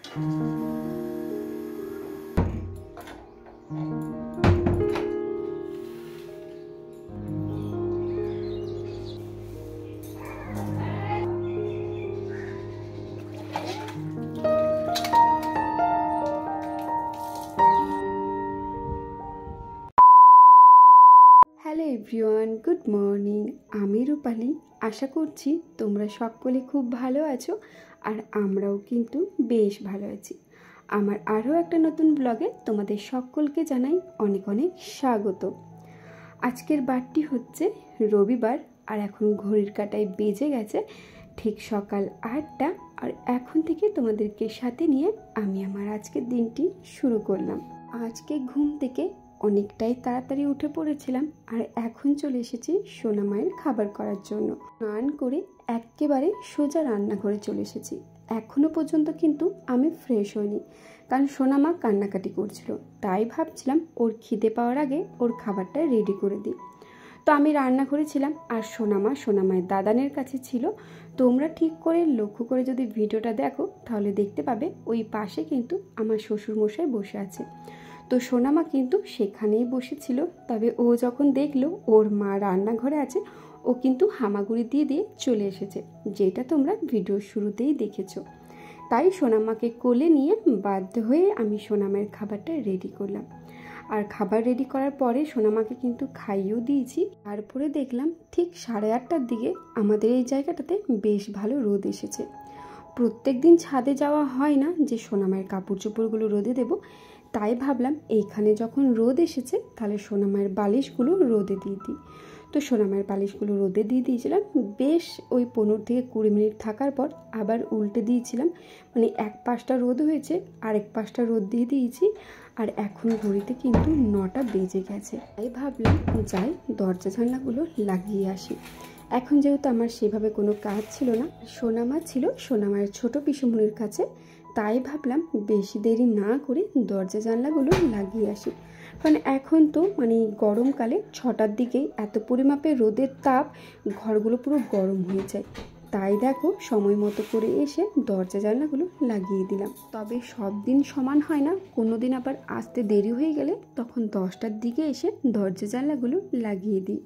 Hello everyone, good morning. আমি রূপালী। আশা করছি তোমরা সকলে খুব ভালো আছো, আর আমরাও কিন্তু বেশ ভালো আছি। আমার আরও একটা নতুন ব্লগে তোমাদের সকলকে জানাই অনেক অনেক স্বাগত। আজকের বারটি হচ্ছে রবিবার, আর এখন ঘড়ির কাঁটায় বেজে গেছে ঠিক সকাল 8টা। আর এখন থেকে তোমাদেরকে সাথে নিয়ে আমি আমার আজকের দিনটি শুরু করলাম। আজকে ঘুম থেকে অনেকটাই তাড়াতাড়ি উঠে পড়েছিলাম, আর এখন চলে এসেছি সোনামায়ের খাবার করার জন্য। স্নান করে একেবারে সোজা রান্নাঘরে চলে এসেছি। এখনও পর্যন্ত কিন্তু আমি ফ্রেশ হইনি, কারণ সোনামা কান্নাকাটি করছিল। তাই ভাবছিলাম ওর খিদে পাওয়ার আগে ওর খাবারটা রেডি করে দিই। তো আমি রান্নাঘরে ছিলাম, আর সোনামায়ের দাদানের কাছে ছিল। তোমরা ঠিক করে লক্ষ্য করে যদি ভিডিওটা দেখো তাহলে দেখতে পাবে ওই পাশে কিন্তু আমার শ্বশুরমশাই বসে আছে। তো সোনামা কিন্তু সেখানেই বসেছিল। তবে ও যখন দেখলো ওর মা রান্নাঘরে আছে, ও কিন্তু হামাগুড়ি দিয়ে দিয়ে চলে এসেছে, যেটা তোমরা ভিডিওর শুরুতেই দেখেছো। তাই সোনামাকে কোলে নিয়ে বাধ্য হয়ে আমি সোনামায়ের খাবারটা রেডি করলাম। আর খাবার রেডি করার পরে সোনামাকে কিন্তু খাইয়েও দিয়েছি। তারপরে দেখলাম ঠিক 8:30টার দিকে আমাদের এই জায়গাটাতে বেশ ভালো রোদ এসেছে। প্রত্যেক দিন ছাদে যাওয়া হয় না যে সোনামায়ের কাপড় চোপড়গুলো রোদে দেবো, তাই ভাবলাম এইখানে যখন রোদ এসেছে তাহলে সোনামায়ের বালিশগুলো রোদে দিয়ে দিই। তো সোনামায়ের বালিশগুলো রোদে দিয়ে দিয়েছিলাম। বেশ ওই 15 থেকে 20 মিনিট থাকার পর আবার উল্টে দিয়েছিলাম, মানে এক পাশটা রোদ হয়েছে আরেক পাশটা রোদ দিয়ে দিয়েছি। আর এখন ঘড়িতে কিন্তু 9টা বেজে গেছে। তাই ভাবলাম যাই দরজা জানলাগুলো লাগিয়ে আসি। এখন যেহেতু আমার সেভাবে কোনো কাজ ছিল না, সোনামা ছিল সোনামায়ের ছোট পিসুমনির কাছে, তাই ভাবলাম বেশি দেরি না করে দরজা জানলাগুলো লাগিয়ে আসি। কারণ এখন তো গরমকালে 6টার দিকেই এত পরিমাপে রোদের তাপ, ঘরগুলো পুরো গরম হয়ে যায়। তাই দেখো সময় মতো করে এসে দরজা জানলাগুলো লাগিয়ে দিলাম। তবে সব দিন সমান হয় না, কোনো দিন আবার আসতে দেরি হয়ে গেলে তখন 10টার দিকে এসে দরজা জানলাগুলো লাগিয়ে দিই।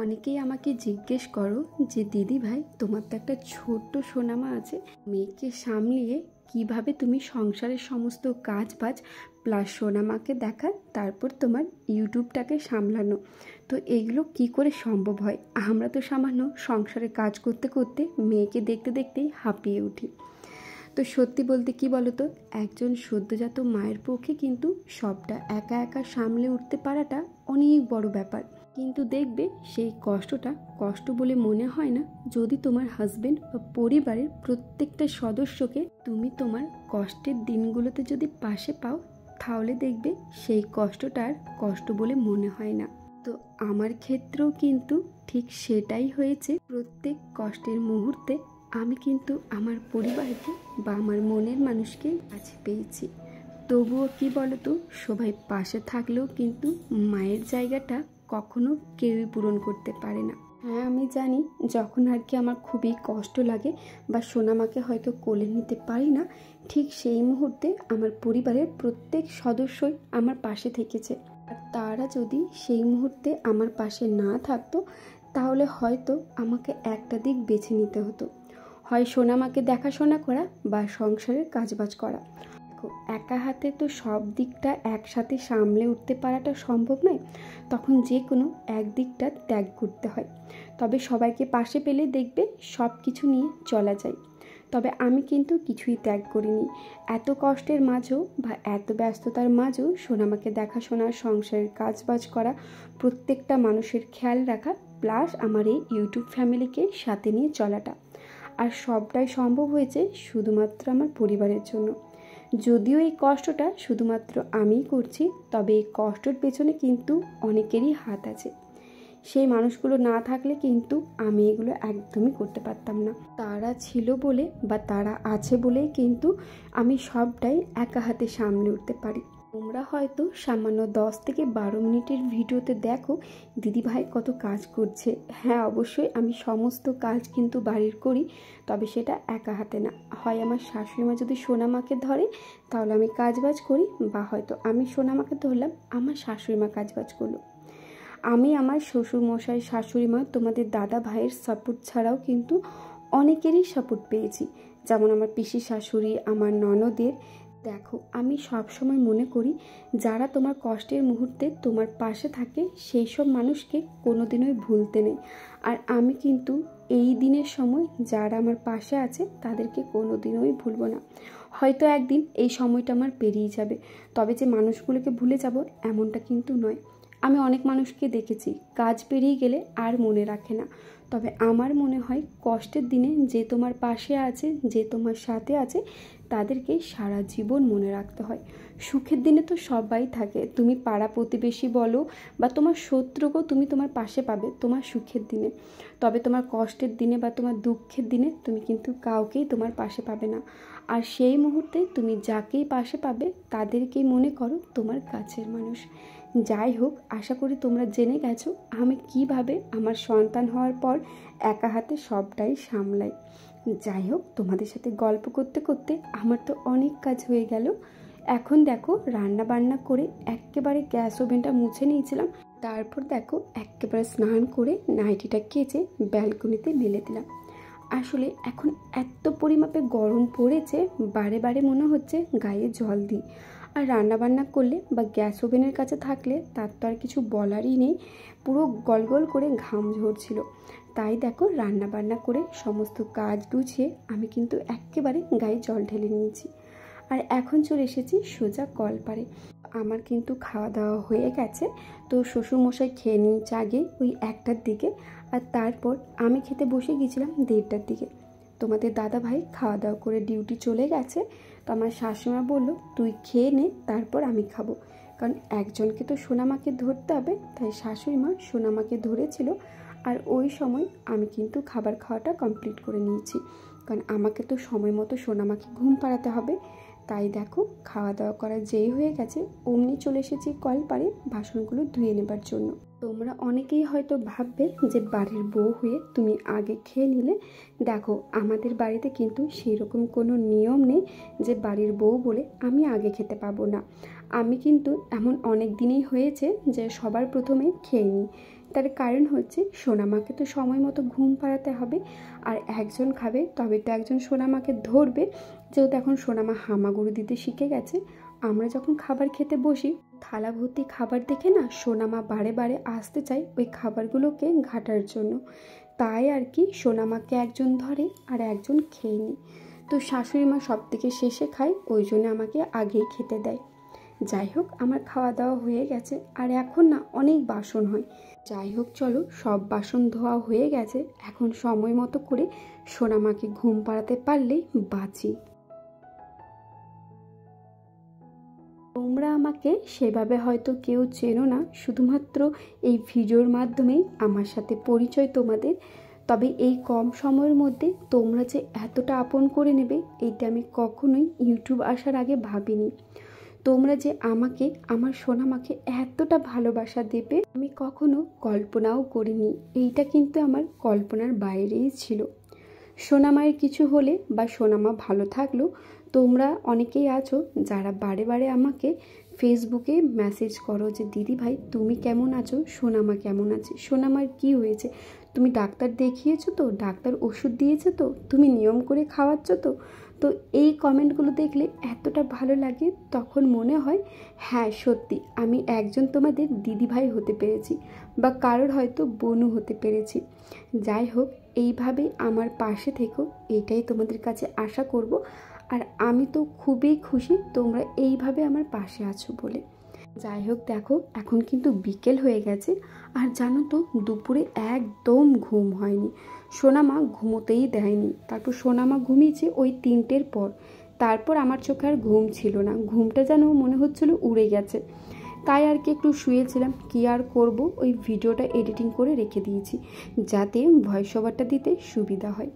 অনেকেই আমাকে জিজ্ঞেস করো যে দিদি ভাই, তোমার তো একটা ছোট্ট সোনামা আছে, মেয়েকে সামলিয়ে কিভাবে তুমি সংসারের সমস্ত কাজ বাজ প্লাস সোনামাকে দেখা, তারপর তোমার ইউটিউবটাকে সামলানো, তো এগুলো কি করে সম্ভব হয়? আমরা তো সামান্য সংসারে কাজ করতে করতে মেয়েকে দেখতে দেখতেই হাঁপিয়ে উঠি। তো সত্যি বলতে কি বলো তো, একজন সদ্যজাত মায়ের পক্ষে কিন্তু সবটা একা একা সামলে উঠতে পারাটা অনেক বড় ব্যাপার। কিন্তু দেখবে সেই কষ্টটা কষ্ট বলে মনে হয় না যদি তোমার হাজবেন্ড বা পরিবারের প্রত্যেকটা সদস্যকে তুমি তোমার কষ্টের দিনগুলোতে যদি পাশে পাও, তাহলে দেখবে সেই কষ্টটা আর কষ্ট বলে মনে হয় না। তো আমার ক্ষেত্রেও কিন্তু ঠিক সেটাই হয়েছে। প্রত্যেক কষ্টের মুহূর্তে আমি কিন্তু আমার পরিবারকে বা আমার মনের মানুষকে কাছে পেয়েছি। তবুও কি বলতো, সবাই পাশে থাকলেও কিন্তু মায়ের জায়গাটা কখনো কেউই পূরণ করতে পারে না। হ্যাঁ, আমি জানি যখন আর কি আমার খুবই কষ্ট লাগে বা সোনামাকে হয়তো কোলে নিতে পারি না, ঠিক সেই মুহূর্তে আমার পরিবারের প্রত্যেক সদস্যই আমার পাশে থেকেছে। আর তারা যদি সেই মুহূর্তে আমার পাশে না থাকতো, তাহলে হয়তো আমাকে একটা দিক বেছে নিতে হতো, হয় সোনামাকে দেখাশোনা করা বা সংসারের কাজবাজ করা। একা হাতে তো সব দিকটা একসাথে সামলে উঠতে পারাটা সম্ভব নয়, তখন যে কোনো এক দিকটা ত্যাগ করতে হয়। তবে সবাইকে পাশে পেলে দেখবে সব কিছু নিয়ে চলা যায়। তবে আমি কিন্তু কিছুই ত্যাগ করিনি। এত কষ্টের মাঝেও বা এত ব্যস্ততার মাঝেও সোনামাকে দেখাশোনা, সংসারের কাজবাজ করা, প্রত্যেকটা মানুষের খেয়াল রাখা, প্লাস আমার এই ইউটিউব ফ্যামিলিকে সাথে নিয়ে চলাটা, আর সবটাই সম্ভব হয়েছে শুধুমাত্র আমার পরিবারের জন্য। যদিও এই কষ্টটা শুধুমাত্র আমিই করছি, তবে এই কষ্টের পেছনে কিন্তু অনেকেরই হাত আছে। সেই মানুষগুলো না থাকলে কিন্তু আমি এগুলো একদমই করতে পারতাম না। তারা ছিল বলে বা তারা আছে বলেই কিন্তু আমি সবটাই একা হাতে সামলে উঠতে পারি। তোমরা হয়তো সামান্য 10 থেকে 12 মিনিটের ভিডিওতে দেখো দিদিভাই কত কাজ করছে। হ্যাঁ, অবশ্যই আমি সমস্ত কাজ কিন্তু বাড়ির করি, তবে সেটা একা হাতে না। হয় আমার শাশুড়িমা যদি সোনামাকে ধরে তাহলে আমি কাজবাজ করি, বা হয়তো আমি সোনামাকে ধরলাম, আমার শাশুড়িমা কাজবাজ করলো। আমি আমার শ্বশুরমশাই, শাশুড়িমা, তোমাদের দাদা ভাইয়ের সাপোর্ট ছাড়াও কিন্তু অনেকেরই সাপোর্ট পেয়েছি, যেমন আমার পিসি শাশুড়ি, আমার ননদের। দেখো, আমি সবসময় মনে করি যারা তোমার কষ্টের মুহূর্তে তোমার পাশে থাকে সেই সব মানুষকে কোনোদিনই ভুলতে নেই। আর আমি কিন্তু এই দিনের সময় যারা আমার পাশে আছে তাদেরকে কোনোদিনই ভুলবো না। হয়তো একদিন এই সময়টা আমার পেরিয়ে যাবে, তবে যে মানুষগুলোকে ভুলে যাব এমনটা কিন্তু নয়। আমি অনেক মানুষকে দেখেছি কাজ পেরিয়ে গেলে আর মনে রাখে না, তবে আমার মনে হয় কষ্টের দিনে যে তোমার পাশে আছে, যে তোমার সাথে আছে, তাদেরকে সারা জীবন মনে রাখতে হয়। সুখের দিনে তো সবাই থাকে, তুমি পাড়া প্রতিবেশী বলো বা তোমার শত্রুকেও তুমি তোমার পাশে পাবে তোমার সুখের দিনে, তবে তোমার কষ্টের দিনে বা তোমার দুঃখের দিনে তুমি কিন্তু কাউকেই তোমার পাশে পাবে না। আর সেই মুহূর্তে তুমি যাকেই পাশে পাবে তাদেরকেই মনে করো তোমার কাছের মানুষ। যাই হোক, আশা করি তোমরা জেনে গেছো আমি কিভাবে আমার সন্তান হওয়ার পর একা হাতে সবটাই সামলাই। যাই হোক, তোমাদের সাথে গল্প করতে করতে আমার তো অনেক কাজ হয়ে গেল। এখন দেখো, রান্না বান্না করে একেবারে গ্যাস ওভেনটা মুছে নিয়েছিলাম, তারপর দেখো একেবারে স্নান করে নাইটিটা কেচে ব্যালকনিতে মেলে দিলাম। আসলে এখন এত পরিমাপে গরম পড়েছে, বারে বারে মনে হচ্ছে গায়ে জল দিই। আর রান্নাবান্না করলে বা গ্যাস ওভেনের কাছে থাকলে তার তো আর কিছু বলারই নেই, পুরো গলগল করে ঘাম ঝরছিল। তাই দেখো, রান্নাবান্না করে সমস্ত কাজ গুছিয়ে আমি কিন্তু একেবারে গায়ে জল ঢেলে নিয়েছি। আর এখন চলে এসেছি সোজা কলপারে। আমার কিন্তু খাওয়া দাওয়া হয়ে গেছে, তো শ্বশুরমশাই খেয়ে নিয়েছে আগে ওই 1টার দিকে, আর তারপর আমি খেতে বসে গিয়েছিলাম 1:30টার দিকে। তোমাদের দাদা ভাই খাওয়া দাওয়া করে ডিউটি চলে গেছে, তো আমার শাশুড়িমা বললো তুই খেয়ে নে, তারপর আমি খাবো। কারণ একজনকে তো সোনামাকে ধরতে হবে, তাই শাশুড়িমা সোনামাকে ধরেছিল। আর ওই সময় আমি কিন্তু খাবার খাওয়াটা কমপ্লিট করে নিয়েছি, কারণ আমাকে তো সময় মতো সোনামাকে ঘুম পাড়াতে হবে। তাই দেখো, খাওয়া দাওয়া করা যেই হয়ে গেছে অমনি চলে এসেছি কলপারে বাসনগুলো ধুয়ে নেবার জন্য। তোমরা অনেকেই হয়তো ভাববে যে বাড়ির বউ হয়ে তুমি আগে খেয়ে নিলে। দেখো, আমাদের বাড়িতে কিন্তু সেই রকম কোনো নিয়ম নেই যে বাড়ির বউ বলে আমি আগে খেতে পাবো না। আমি কিন্তু এমন অনেক দিনই হয়েছে যে সবার প্রথমে খেয়ে নিই। তার কারণ হচ্ছে সোনামাকে তো সময় মতো ঘুম পাড়াতে হবে, আর একজন খাবে তবে তো একজন সোনামাকে ধরবে। যেহেতু এখন সোনামা হামাগুড়ি দিতে শিখে গেছে, আমরা যখন খাবার খেতে বসি থালা ভর্তি খাবার দেখে না সোনামা বারে বারে আসতে চায় ওই খাবারগুলোকে ঘাটার জন্য। তাই আর কি সোনামাকে একজন ধরে আর একজন খেয়ে নিই। তো শাশুড়ি মা সব থেকে শেষে খায়, ওই জন্য আমাকে আগেই খেতে দেয়। যাই হোক, আমার খাওয়া দাওয়া হয়ে গেছে, আর এখন না অনেক বাসন হয়। যাই হোক, চলো, সব বাসন ধোয়া হয়ে গেছে, এখন সময় মতো করে সোনামাকে ঘুম পাড়াতে পারলেই বাঁচি। তোমরা আমাকে সেভাবে হয়তো কেউ চেনো না, শুধুমাত্র এই ভিডিওর মাধ্যমেই আমার সাথে পরিচয় তোমাদের। তবে এই কম সময়ের মধ্যে তোমরা যে এতটা আপন করে নেবে এইটা আমি কখনোই ইউটিউব আসার আগে ভাবিনি। তোমরা যে আমাকে, আমার সোনামাকে এতটা ভালোবাসা দেবে আমি কখনো কল্পনাও করিনি। এইটা কিন্তু আমার কল্পনার বাইরেই ছিল। সোনামায়ের কিছু হলে বা সোনামা ভালো থাকলো, তোমরা অনেকেই আছো যারা বারে বারে আমাকে ফেসবুকে মেসেজ করো যে দিদি ভাই তুমি কেমন আছো, সোনামা কেমন আছে, সোনামার কি হয়েছে, তুমি ডাক্তার দেখিয়েছো তো, ডাক্তার ওষুধ দিয়েছে তো, তুমি নিয়ম করে খাওয়াচ্ছ তো। তো এই কমেন্টগুলো দেখলে এতটা ভালো লাগে, তখন মনে হয় হ্যাঁ সত্যি আমি একজন তোমাদের দিদিভাই হতে পেরেছি, বা কারোর হয়তো বোনও হতে পেরেছি। যাই হোক, এইভাবেই আমার পাশে থেকো, এটাই তোমাদের কাছে আশা করব। আর আমি তো খুবই খুশি তোমরা এইভাবে আমার পাশে আছো বলে। যাই হোক, দেখো এখন কিন্তু বিকেল হয়ে গেছে, আর জানো তো দুপুরে একদম ঘুম হয়নি, সোনামা ঘুমোতেই দেয়নি। তারপর সোনামা ঘুমিয়েছে ওই 3টের পর, তারপর আমার চোখে আর ঘুম ছিল না, ঘুমটা যেন মনে হচ্ছিল উড়ে গেছে। তাই আর কি একটু শুয়েছিলাম, কি আর করব, ওই ভিডিওটা এডিটিং করে রেখে দিয়েছি যাতে ভয়েস ওভারটা দিতে সুবিধা হয়।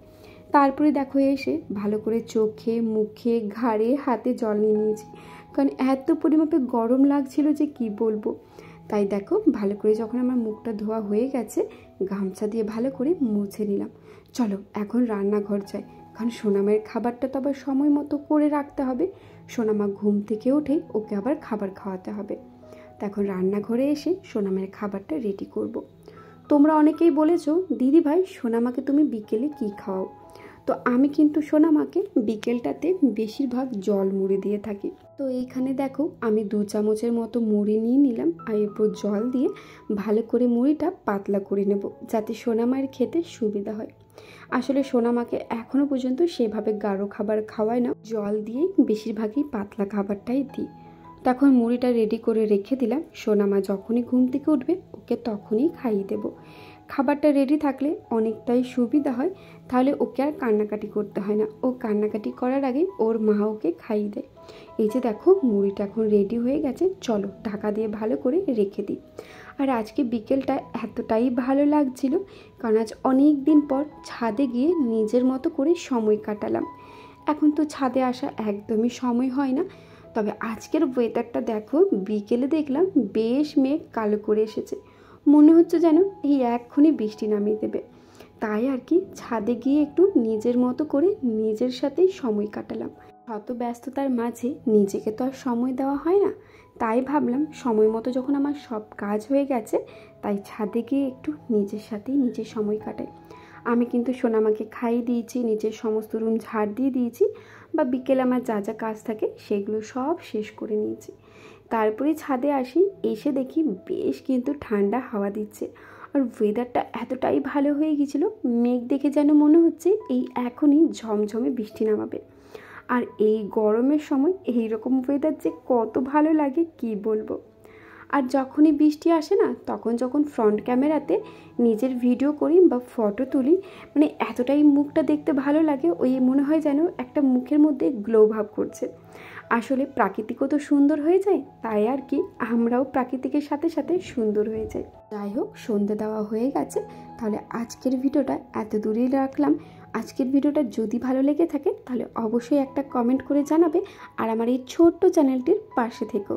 তারপরে দেখো এসে ভালো করে চোখে মুখে ঘাড়ে হাতে জল নিয়ে নিয়েছি, কারণ এত পরিমাপে গরম লাগছিল যে কি বলবো। তাই দেখো ভালো করে যখন আমার মুখটা ধোয়া হয়ে গেছে, গামছা দিয়ে ভালো করে মুছে নিলাম। চলো এখন রান্নাঘর যাই, কারণ সোনামায়ের খাবারটা তো আবার সময় মতো করে রাখতে হবে। সোনামা ঘুম থেকে উঠেই ওকে আবার খাবার খাওয়াতে হবে। তো এখন রান্নাঘরে এসে সোনামায়ের খাবারটা রেডি করব। তোমরা অনেকেই বলেছো দিদি ভাই সোনামাকে তুমি বিকেলে কি খাওয়াও, তো আমি কিন্তু সোনামাকে বিকেলটাতে বেশিরভাগ জল মুড়ি দিয়ে থাকি। তো এইখানে দেখো আমি 2 চামচের মতো মুড়ি নিয়ে নিলাম, আর এরপর জল দিয়ে ভালো করে মুড়িটা পাতলা করে নেব যাতে সোনামায়ের খেতে সুবিধা হয়। আসলে সোনামাকে এখনও পর্যন্ত সেভাবে গাঢ় খাবার খাওয়ায় না, জল দিয়েই বেশিরভাগই পাতলা খাবারটাই দিই। তখন মুড়িটা রেডি করে রেখে দিলাম, সোনামা যখনই ঘুম থেকে উঠবে ওকে তখনই খাইয়ে দেবো। খাবারটা রেডি থাকলে অনেকটাই সুবিধা হয়, তাহলে ওকে আর কান্নাকাটি করতে হয় না, ও কান্নাকাটি করার আগে ওর মা ওকে খাইয়ে দেয়। এই যে দেখো মুড়িটা এখন রেডি হয়ে গেছে, চলো ঢাকা দিয়ে ভালো করে রেখে দিই। আর আজকে বিকেলটা এতটাই ভালো লাগছিল, কারণ আজ অনেক দিন পর ছাদে গিয়ে নিজের মতো করে সময় কাটালাম। এখন তো ছাদে আসা একদমই সময় হয় না, তবে আজকের ওয়েদারটা দেখো, বিকেলে দেখলাম বেশ মেঘ কালো করে এসেছে, মনে হচ্ছে যেন এই এক্ষুনি বৃষ্টি নামিয়ে দেবে। তাই আর কি ছাদে গিয়ে একটু নিজের মতো করে নিজের সাথেই সময় কাটালাম। শত ব্যস্ততার মাঝে নিজেকে তো আর সময় দেওয়া হয় না, তাই ভাবলাম সময় মতো যখন আমার সব কাজ হয়ে গেছে, তাই ছাদে গিয়ে একটু নিজের সাথেই নিজের সময় কাটাই। আমি কিন্তু সোনামাকে খাইয়ে দিয়েছি, নিজের সমস্ত রুম ঝাড় দিয়ে দিয়েছি, বা বিকেলে আমার যা যা কাজ থাকে সেগুলো সব শেষ করে নিয়েছি। তারপরে ছাদে আসি, এসে দেখি বেশ কিন্তু ঠান্ডা হাওয়া দিচ্ছে, আর ওয়েদারটা এতটাই ভালো হয়ে গিয়েছিল, মেঘ দেখে যেন মনে হচ্ছে এই এখনই ঝমঝমে বৃষ্টি নামাবে। আর এই গরমের সময় এই রকম ওয়েদার যে কত ভালো লাগে কি বলবো। আর যখনই বৃষ্টি আসে না, তখন যখন ফ্রন্ট ক্যামেরাতে নিজের ভিডিও করি বা ফটো তুলি, মানে এতটাই মুখটা দেখতে ভালো লাগে, ওই মনে হয় যেন একটা মুখের মধ্যে গ্লো ভাব করছে। আসলে প্রাকৃতিকও তো সুন্দর হয়ে যায়, তাই আর কি আমরাও প্রাকৃতিকের সাথে সাথে সুন্দর হয়ে যাই। যাই হোক, সন্ধে দেওয়া হয়ে গেছে, তাহলে আজকের ভিডিওটা এত দূরেই রাখলাম। আজকের ভিডিওটা যদি ভালো লেগে থাকে তাহলে অবশ্যই একটা কমেন্ট করে জানাবে, আর আমার এই ছোট্ট চ্যানেলটির পাশে থেকো।